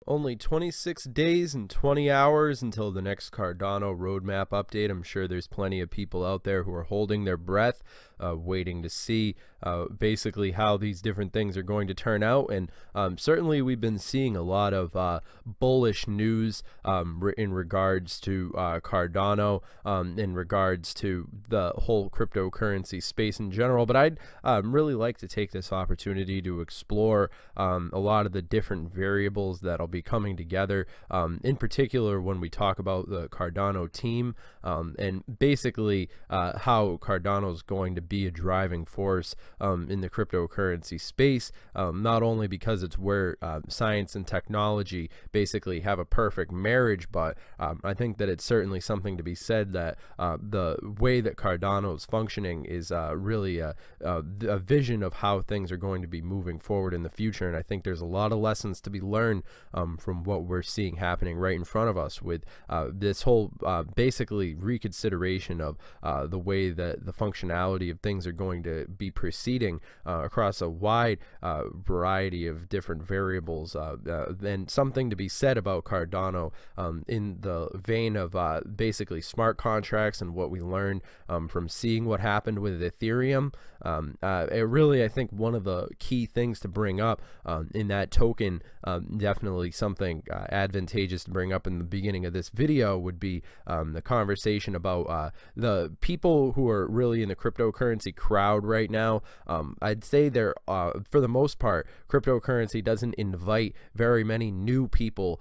Only 26 days and 20 hours until the next Cardano roadmap update. I'm sure there's plenty of people out there who are holding their breath, waiting to see basically how these different things are going to turn out. And certainly we've been seeing a lot of bullish news in regards to Cardano, in regards to the whole cryptocurrency space in general. But I'd really like to take this opportunity to explore a lot of the different variables that'll be coming together, in particular when we talk about the Cardano team, and basically how Cardano is going to be a driving force in the cryptocurrency space, not only because it's where science and technology basically have a perfect marriage, but I think that it's certainly something to be said that the way that Cardano is functioning is really a vision of how things are going to be moving forward in the future. And I think there's a lot of lessons to be learned from what we're seeing happening right in front of us with this whole basically reconsideration of the way that the functionality of things are going to be proceeding across a wide variety of different variables, and something to be said about Cardano in the vein of basically smart contracts and what we learned from seeing what happened with Ethereum. I think one of the key things to bring up in that token, definitely something advantageous to bring up in the beginning of this video, would be the conversation about the people who are really in the cryptocurrency crowd right now. I'd say they're for the most part, cryptocurrency doesn't invite very many new people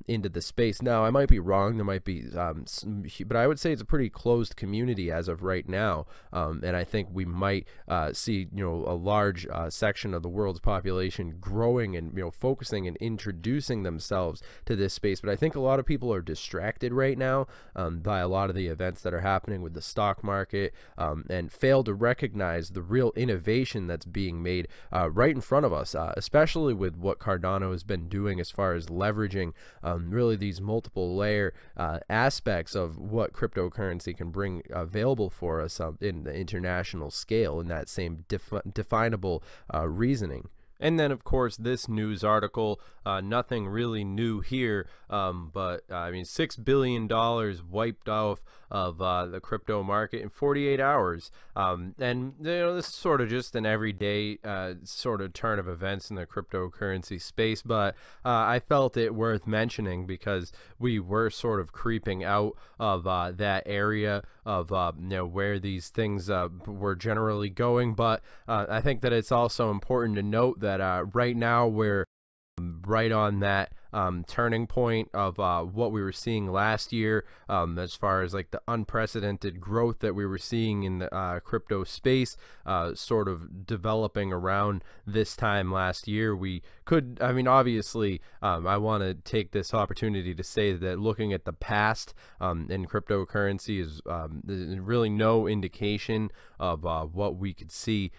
into the space. Now, I might be wrong, there might be but I would say it's a pretty closed community as of right now, and I think we might see a large section of the world's population growing and focusing and introducing themselves to this space. But I think a lot of people are distracted right now by a lot of the events that are happening with the stock market, and fail to recognize the real innovation that's being made right in front of us, especially with what Cardano has been doing as far as leveraging really these multiple layer aspects of what cryptocurrency can bring available for us in the international scale, in that same definable reasoning. And then, of course, this news article, nothing really new here, but I mean, $6 billion wiped off of the crypto market in 48 hours. And this is sort of just an everyday sort of turn of events in the cryptocurrency space, but I felt it worth mentioning because we were sort of creeping out of that area of where these things were generally going. But I think that it's also important to note that right now we're right on that turning point of what we were seeing last year, as far as like the unprecedented growth that we were seeing in the crypto space, sort of developing around this time last year. We could, I mean, obviously, I want to take this opportunity to say that looking at the past in cryptocurrency is really no indication of what we could see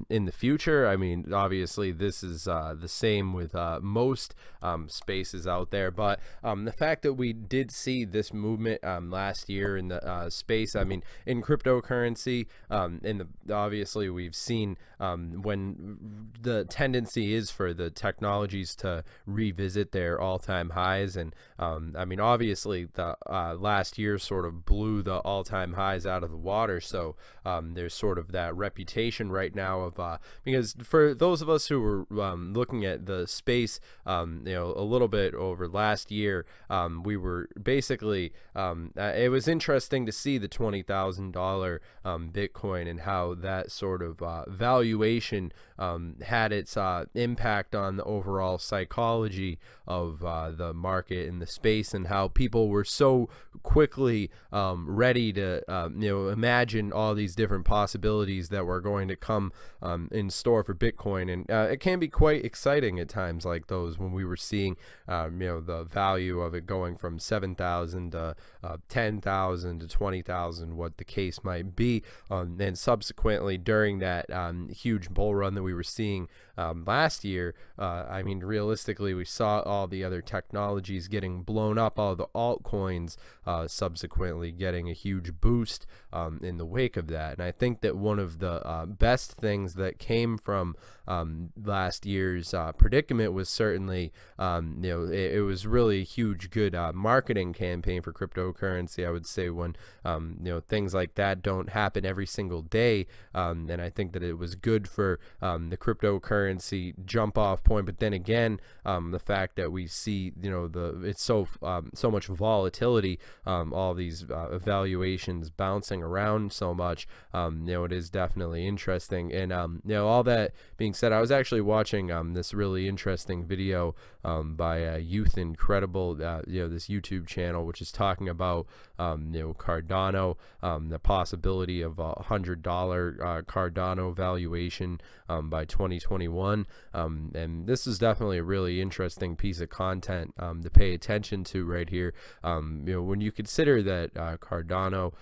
in the future. I mean, obviously, this is the same with most spaces out there, but the fact that we did see this movement last year in the space, I mean, in cryptocurrency, obviously we've seen when the tendency is for the technologies to revisit their all-time highs, and I mean, obviously the last year sort of blew the all-time highs out of the water, so there's sort of that reputation right now of because for those of us who were looking at the space a little bit over last year, we were basically it was interesting to see the $20,000 Bitcoin and how that sort of valuation had its impact on the overall psychology of the market and the space, and how people were so quickly ready to imagine all these different possibilities that were going to come in store for Bitcoin. And it can be quite exciting at times like those, when we were seeing the value of it going from 7,000 to 10,000 to 20,000, what the case might be, and subsequently during that huge bull run that we were seeing last year, I mean, realistically, we saw all the other technologies getting blown up, all the altcoins subsequently getting a huge boost in the wake of that. And I think that one of the best things that came from last year's predicament was certainly, it was really a huge, good marketing campaign for cryptocurrency. I would say when, things like that don't happen every single day. And I think that it was good for the cryptocurrency jump off point. But then again, the fact that we see, it's so much volatility, all these valuations bouncing around so much, it is definitely interesting. And, all that being said, I was actually watching this really interesting video by Youth Incredible, this YouTube channel, which is talking about, Cardano, the possibility of $100 Cardano valuation by 2021. And this is definitely a really interesting piece of content to pay attention to right here. When you consider that Cardano,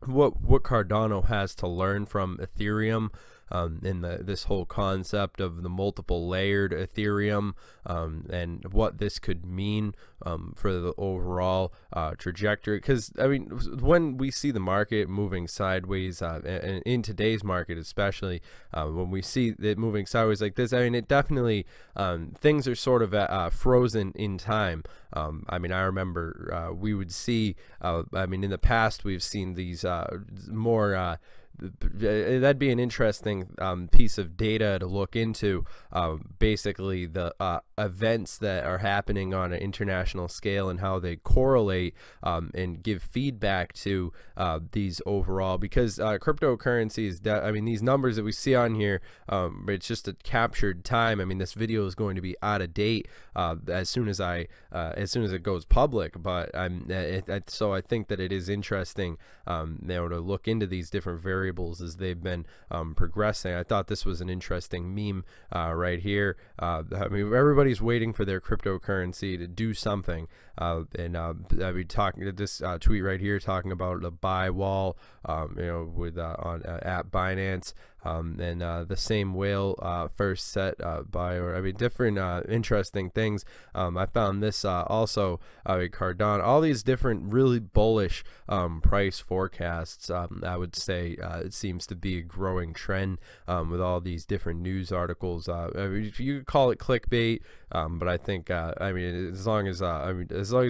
what Cardano has to learn from Ethereum, in this whole concept of the multiple layered Ethereum, and what this could mean for the overall trajectory. Because I mean, when we see the market moving sideways, and in today's market especially, when we see it moving sideways like this, I mean, it definitely, things are sort of frozen in time. I mean, I remember we would see, I mean, in the past we've seen these more that'd be an interesting piece of data to look into, basically the events that are happening on an international scale and how they correlate and give feedback to these overall, because cryptocurrencies, I mean, these numbers that we see on here, it's just a captured time. I mean, this video is going to be out of date as soon as it goes public, but so I think that it is interesting to look into these different variables as they've been progressing. I thought this was an interesting meme right here. I mean, everybody's waiting for their cryptocurrency to do something, and I'll be talking to this tweet right here talking about the buy wall, with at Binance. And the same whale first set by, or I mean, different interesting things. I found this also, Cardano, all these different really bullish price forecasts. I would say it seems to be a growing trend with all these different news articles. I mean, you could call it clickbait, but I think I mean, as long as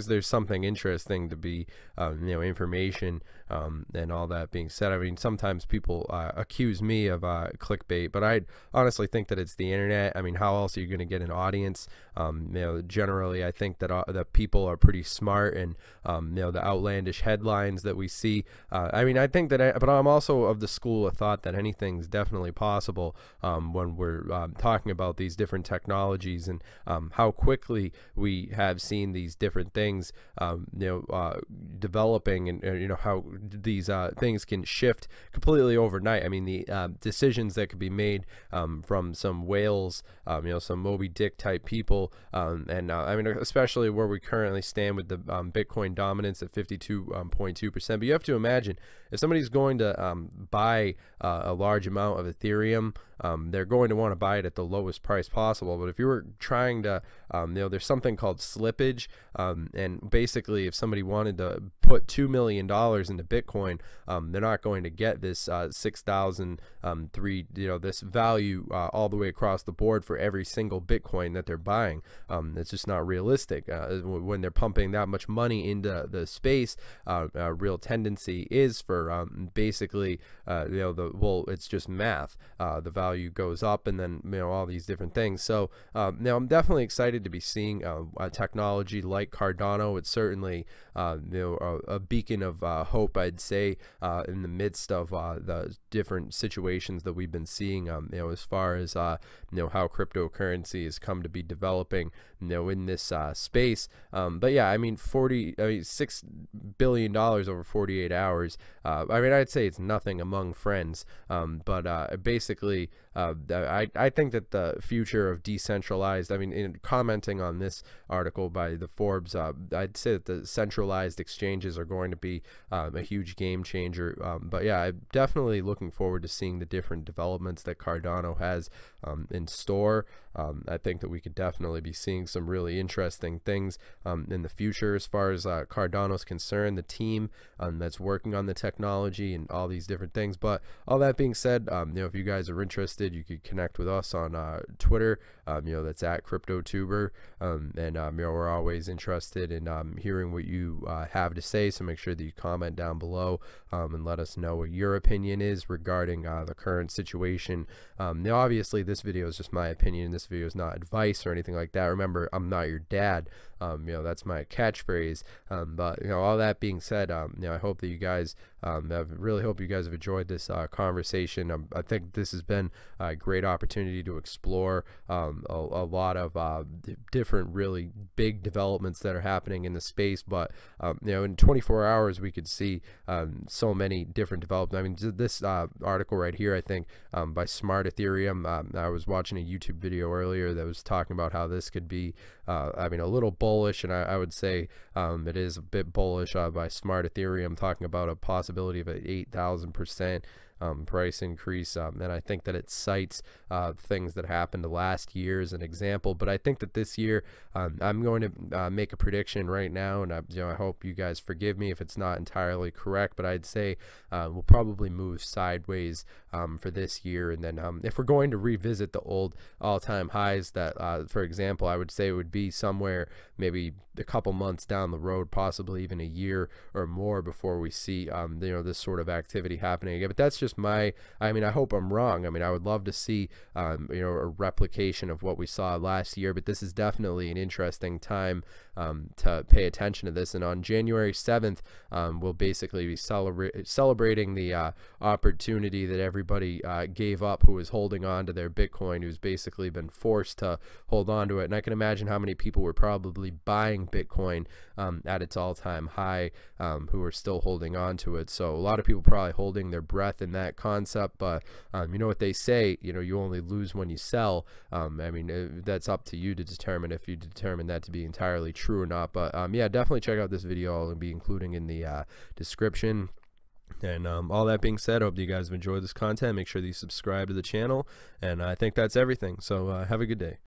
there's something interesting to be, information, and all that being said, I mean, sometimes people accuse me of clickbait, but I honestly think that it's the internet. I mean, how else are you going to get an audience? Generally, I think that that people are pretty smart, and the outlandish headlines that we see. I mean, I think that, but I'm also of the school of thought that anything's definitely possible when we're talking about these different technologies, and how quickly we have seen these different things, developing, and how these things can shift completely overnight. I mean, the decisions that could be made from some whales, some Moby Dick type people, and I mean, especially where we currently stand with the Bitcoin dominance at 52.2%. But you have to imagine, if somebody's going to buy a large amount of Ethereum, they're going to want to buy it at the lowest price possible. But if you were trying to, there's something called slippage, and basically if somebody wanted to put $2 million into Bitcoin, they're not going to get this 6,003, this value all the way across the board for every single Bitcoin that they're buying. It's just not realistic when they're pumping that much money into the space. Real tendency is for basically it's just math. The value goes up, and then all these different things. So now I'm definitely excited to be seeing a technology like Cardano. It's certainly a beacon of hope, I'd say, in the midst of the different situations that we've been seeing, as far as how cryptocurrency has come to be developing, in this space. But yeah, I mean, $6 billion over 48 hours. I mean, I'd say it's nothing among friends, but basically, I think that the future of decentralized, I mean, in commenting on this article by the Forbes, I'd say that the centralized exchanges are going to be a huge game changer. But yeah, I'm definitely looking forward to seeing the different developments that Cardano has in store. I think that we could definitely be seeing some really interesting things in the future as far as Cardano is concerned, the team that's working on the technology and all these different things. But all that being said, if you guys are interested, you could connect with us on Twitter. That's at CryptoTuber, and we're always interested in hearing what you have to say. So make sure that you comment down below and let us know what your opinion is regarding the current situation. Now, obviously, this video is just my opinion. This video is not advice or anything like that. Remember, I'm not your dad. That's my catchphrase. But all that being said, I hope that you guys, I really hope you guys have enjoyed this conversation. I think this has been a great opportunity to explore a lot of different really big developments that are happening in the space. But in 24 hours we could see so many different developments. I mean, this article right here, I think by Smart Ethereum, I was watching a YouTube video earlier that was talking about how this could be a little bullish, and I would say it is a bit bullish by Smart Ethereum, talking about a possibility of an 8,000% price increase, and I think that it cites things that happened last year as an example. But I think that this year, I'm going to make a prediction right now, and I hope you guys forgive me if it's not entirely correct, but I'd say we'll probably move sideways for this year. And then if we're going to revisit the old all-time highs, that for example, I would say it would be somewhere maybe a couple months down the road, possibly even a year or more, before we see this sort of activity happening again. But that's just I hope I'm wrong. I would love to see a replication of what we saw last year, but this is definitely an interesting time to pay attention to this. And on January 7th, we'll basically be celebrating the opportunity that everybody gave up who was holding on to their Bitcoin, who's basically been forced to hold on to it. And I can imagine how many people were probably buying Bitcoin at its all-time high, who are still holding on to it. So a lot of people probably holding their breath in that concept. But you know what they say, you only lose when you sell. That's up to you to determine if you determine that to be entirely true or not. But yeah, definitely check out this video. I'll be including in the description. And all that being said, I hope you guys have enjoyed this content. Make sure that you subscribe to the channel, and I think that's everything. So have a good day.